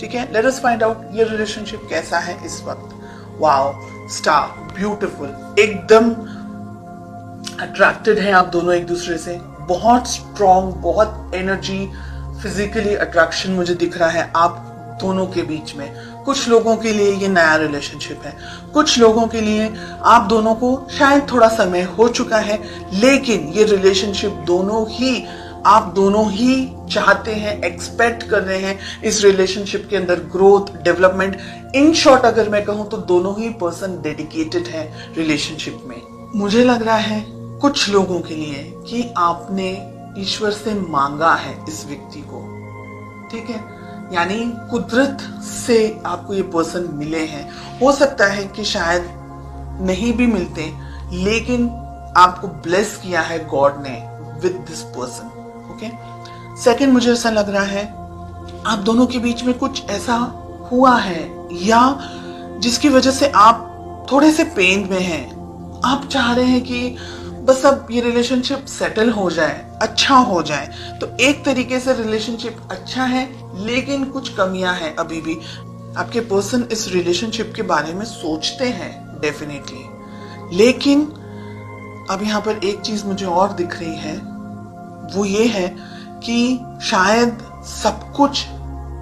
ठीक है, let us find out ये रिलेशनशिप कैसा है इस वक्त। वाओ, स्टार, ब्यूटीफुल, एकदम अट्रैक्टेड हैं आप दोनों एक दूसरे से, बहुत स्ट्रॉन्ग, बहुत एनर्जी, फिजिकली अट्रैक्शन मुझे दिख रहा है आप दोनों के बीच में। कुछ लोगों के लिए ये नया रिलेशनशिप है, कुछ लोगों के लिए आप दोनों को शायद थोड़ा समय हो चुका है, लेकिन ये रिलेशनशिप आप दोनों ही चाहते हैं, एक्सपेक्ट कर रहे हैं इस रिलेशनशिप के अंदर ग्रोथ, डेवलपमेंट। इन शॉर्ट अगर मैं कहूं तो दोनों ही पर्सन डेडिकेटेड है रिलेशनशिप में। मुझे लग रहा है कुछ लोगों के लिए कि आपने ईश्वर से मांगा है इस व्यक्ति को, ठीक है, यानी कुदरत से आपको ये पर्सन मिले हैं। हो सकता है कि शायद नहीं भी मिलते, लेकिन आपको ब्लेस किया है गॉड ने with this person. Okay, second, मुझे ऐसा लग रहा है आप दोनों के बीच में कुछ ऐसा हुआ है या जिसकी वजह से आप थोड़े से पेन में हैं। आप चाह रहे हैं कि बस अब ये रिलेशनशिप सेटल हो जाए, अच्छा हो जाए। तो एक तरीके से रिलेशनशिप अच्छा है, लेकिन कुछ कमियां हैं अभी भी। आपके पर्सन इस रिलेशनशिप के बारे में सोचते हैं डेफिनेटली, लेकिन अब यहाँ पर एक चीज मुझे और दिख रही है, वो ये है कि शायद सब कुछ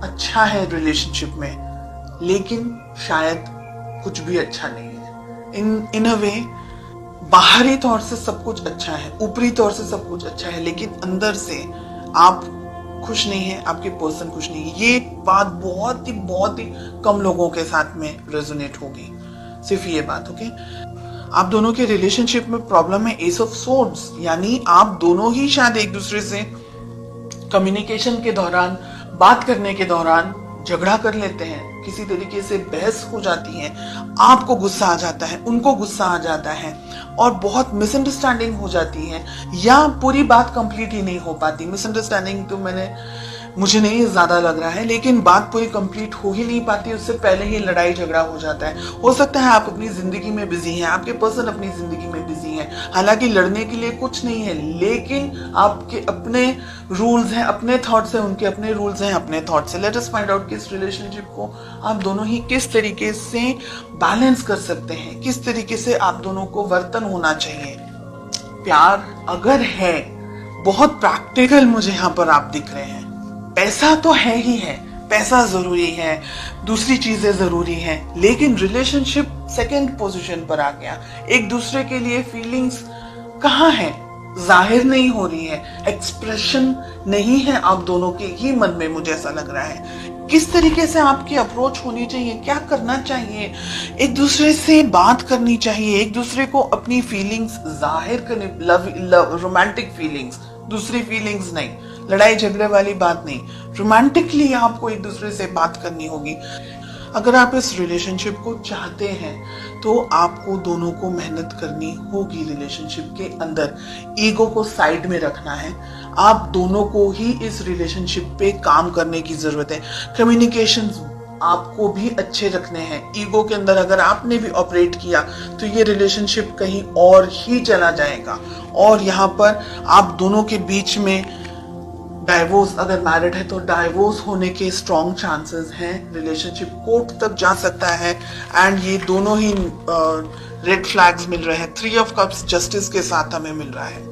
अच्छा है रिलेशनशिप में, लेकिन शायद कुछ भी अच्छा नहीं है। इन अ वे बाहरी तौर से सब कुछ अच्छा है, ऊपरी तौर से सब कुछ अच्छा है, लेकिन अंदर से आप खुश नहीं है, आपके पर्सन खुश नहीं है। ये बात बहुत ही कम लोगों के साथ में रेजोनेट होगी, सिर्फ ये बात। ओके, आप दोनों के रिलेशनशिप में प्रॉब्लम है एस ऑफ सोर्ड्स, यानी आप दोनों ही शायद एक दूसरे से कम्युनिकेशन के दौरान, बात करने के दौरान झगड़ा कर लेते हैं, किसी तरीके से बहस हो जाती है, आपको गुस्सा आ जाता है, उनको गुस्सा आ जाता है और बहुत मिसअंडरस्टैंडिंग हो जाती है, या पूरी बात कंप्लीट ही नहीं हो पाती। मिसअंडरस्टैंडिंग तो मुझे नहीं ज्यादा लग रहा है, लेकिन बात पूरी कंप्लीट हो ही नहीं पाती, उससे पहले ही लड़ाई झगड़ा हो जाता है। हो सकता है आप अपनी जिंदगी में बिजी हैं, आपके पर्सन अपनी जिंदगी में बिजी हैं, हालांकि लड़ने के लिए कुछ नहीं है, लेकिन आपके अपने रूल्स हैं, अपने थॉट्स हैं, उनके अपने रूल्स हैं, अपने थॉट्स हैं। लेट अस फाइंड आउट कि इस रिलेशनशिप को आप दोनों ही किस तरीके से बैलेंस कर सकते हैं, किस तरीके से आप दोनों को वर्तन होना चाहिए। प्यार अगर है, बहुत प्रैक्टिकल मुझे यहाँ पर आप दिख रहे हैं। पैसा तो है ही है, पैसा जरूरी है, दूसरी चीजें जरूरी हैं, लेकिन रिलेशनशिप सेकंड पोजीशन पर आ गया। एक दूसरे के लिए फीलिंग्स कहाँ है, जाहिर नहीं हो रही है, एक्सप्रेशन नहीं है आप दोनों के ही मन में, मुझे ऐसा लग रहा है। किस तरीके से आपकी अप्रोच होनी चाहिए, क्या करना चाहिए, एक दूसरे से बात करनी चाहिए, एक दूसरे को अपनी फीलिंग्स जाहिर करनी, लव रोमांटिक फीलिंग्स, दूसरी फीलिंग्स नहीं, लड़ाई झगड़े वाली बात नहीं, रोमांटिकली आपको एक दूसरे से बात करनी होगी। अगर आप इस रिलेशनशिप को चाहते हैं तो आपको दोनों को मेहनत करनी होगी रिलेशनशिप के अंदर। ईगो को साइड में रखना है, आप दोनों को ही इस रिलेशनशिप पे काम करने की जरूरत है। कम्युनिकेशंस आपको भी अच्छे रखने हैं। ईगो के अंदर अगर आपने भी ऑपरेट किया तो ये रिलेशनशिप कहीं और ही चला जाएगा, और यहाँ पर आप दोनों के बीच में डाइवोर्स, अगर मैरिड है तो डाइवोर्स होने के स्ट्रॉन्ग चांसेस हैं। रिलेशनशिप कोर्ट तक जा सकता है, एंड ये दोनों ही रेड फ्लैग्स मिल रहे हैं। 3 ऑफ कप्स जस्टिस के साथ हमें मिल रहा है।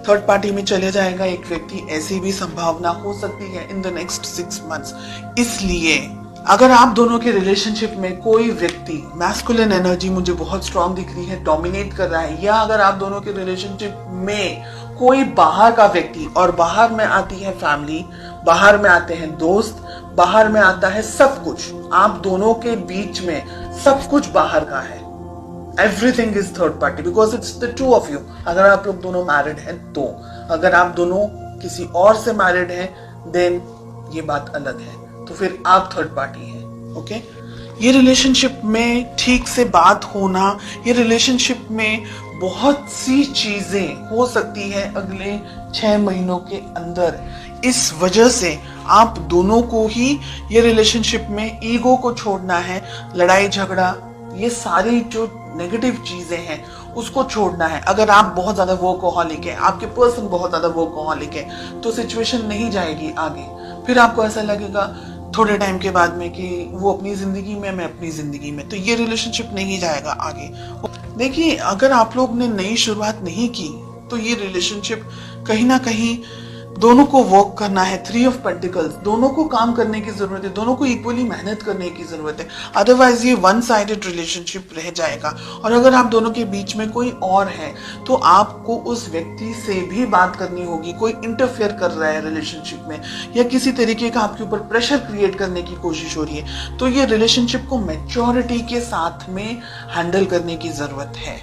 थर्ड पार्टी में चले जाएगा एक व्यक्ति, ऐसी भी संभावना हो सकती है इन द नेक्स्ट 6 मंथ्स। इसलिए अगर आप दोनों के रिलेशनशिप में कोई व्यक्ति, मैस्कुलिन एनर्जी मुझे बहुत स्ट्रॉन्ग दिख रही है, डोमिनेट कर रहा है, या अगर आप दोनों के रिलेशनशिप में कोई बाहर का व्यक्ति, और बाहर में आती है फैमिली, बाहर में आते हैं दोस्त, बाहर में आता है सब कुछ, आप दोनों के बीच में सब कुछ बाहर का है। Everything is third party because it's the two of you. अगर आप लोग दोनों मैरिड हैं तो, अगर आप दोनों किसी और से मैरिड हैं देन ये बात अलग है, तो फिर आप थर्ड पार्टी हैं। ओके, ये रिलेशनशिप में ठीक से बात होना, ये रिलेशनशिप में बहुत सी चीजें हो सकती है अगले 6 महीनों के अंदर। इस वजह से आप दोनों को ही ये रिलेशनशिप में ईगो को छोड़ना है, लड़ाई झगड़ा, ये सारी जो नेगेटिव चीजें हैं उसको छोड़ना है। अगर आप बहुत ज्यादा वर्कहॉलिक है, आपके पर्सन बहुत ज्यादा वर्कहॉलिक है, तो सिचुएशन नहीं जाएगी आगे। फिर आपको ऐसा लगेगा थोड़े टाइम के बाद में कि वो अपनी जिंदगी में, मैं अपनी जिंदगी में, तो ये रिलेशनशिप नहीं जाएगा आगे। देखिए, अगर आप लोग ने नई शुरुआत नहीं की तो ये रिलेशनशिप कहीं ना कहीं दोनों को वर्क करना है। 3 ऑफ पेंटिकल्स, दोनों को काम करने की जरूरत है, दोनों को इक्वली मेहनत करने की जरूरत है, अदरवाइज ये वन साइडेड रिलेशनशिप रह जाएगा। और अगर आप दोनों के बीच में कोई और है तो आपको उस व्यक्ति से भी बात करनी होगी। कोई इंटरफेयर कर रहा है रिलेशनशिप में या किसी तरीके का आपके ऊपर प्रेशर क्रिएट करने की कोशिश हो रही है, तो ये रिलेशनशिप को मैच्योरिटी के साथ में हैंडल करने की जरूरत है।